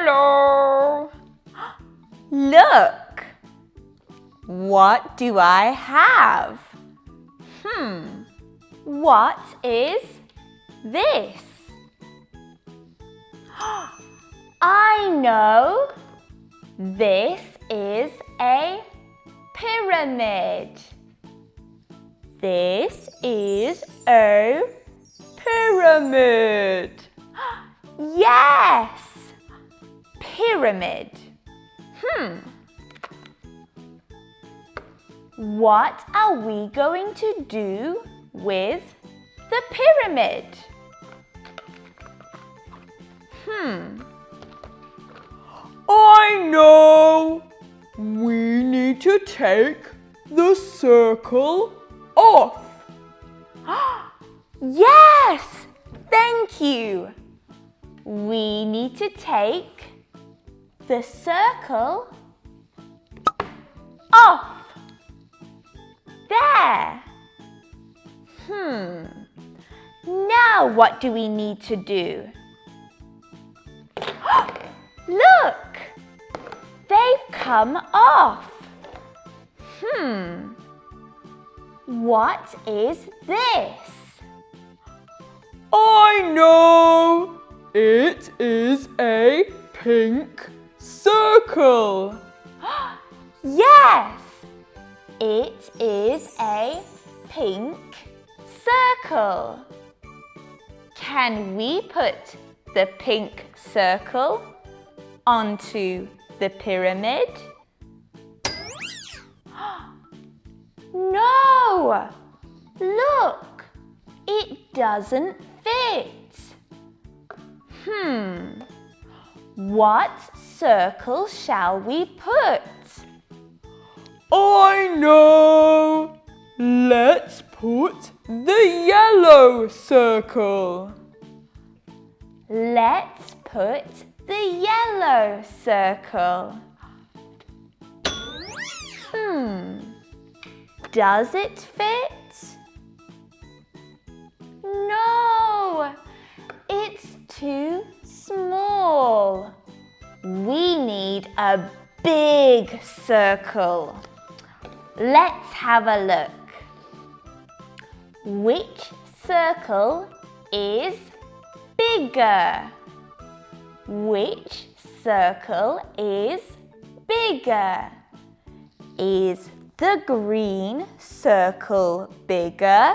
Hello! Look! What do I have? What is this? I know! This is a pyramid. This is a pyramid. Yes! Pyramid. What are we going to do with the pyramid? I know! We need to take the circle off. Yes! Thank you! We need to take the circle off. There! Now what do we need to do? Look! They've come off. What is this? I know! It is a pink circle. Yes! It is a pink circle. Can we put the pink circle onto the pyramid? No! Look! It doesn't fit. What circle shall we put? I know! Let's put the yellow circle. Let's put the yellow circle. Does it fit? No! It's too small. We need a big circle. Let's have a look. Which circle is bigger? Which circle is bigger? Is the green circle bigger?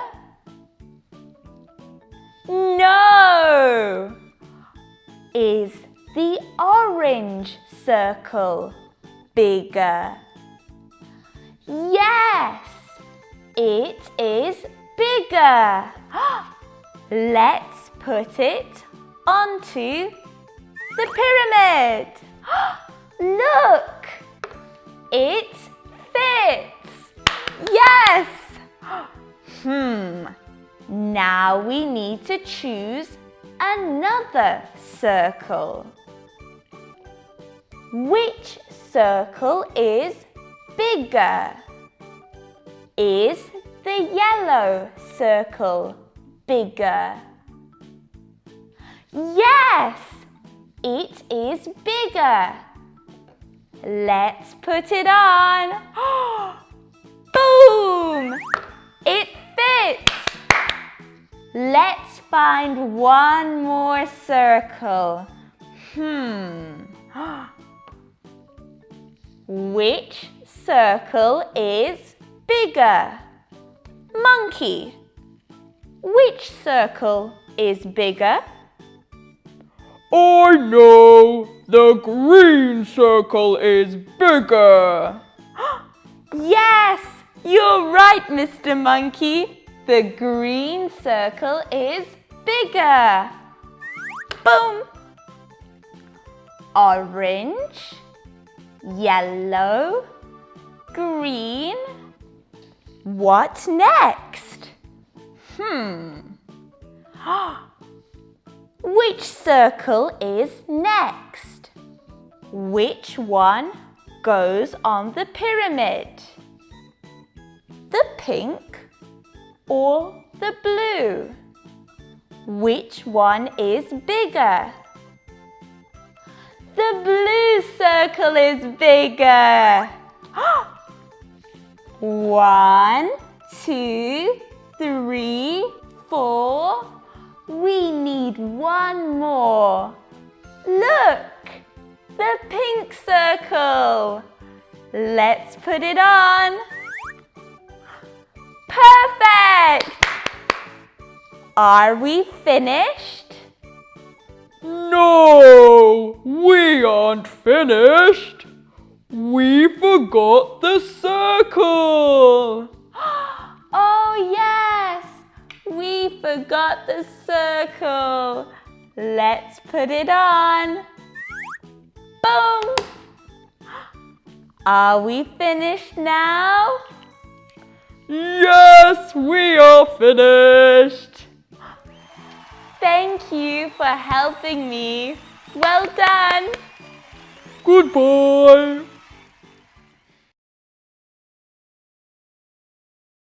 No! Is the orange circle bigger? Yes! It is bigger. Let's put it onto the pyramid. Look! It fits. Yes! Now we need to choose another circle. Which circle is bigger? Is the yellow circle bigger? Yes! It is bigger. Let's put it on. Boom! It fits. Let's find one more circle. Which circle is bigger? Monkey. Which circle is bigger? I know! The green circle is bigger! Yes! You're right, Mr. Monkey! The green circle is bigger! Boom! Orange, yellow, green. What next? Which circle is next? Which one goes on the pyramid? The pink or the blue? Which one is bigger? The blue circle is bigger. 1, 2, 3, 4. We need one more. Look, the pink circle. Let's put it on. Perfect! Are we finished? No, we aren't finished. We forgot the circle. Oh yes, we forgot the circle. Let's put it on. Boom! Are we finished now? Yes, we are finished. Thank you for helping me. Well done. Goodbye.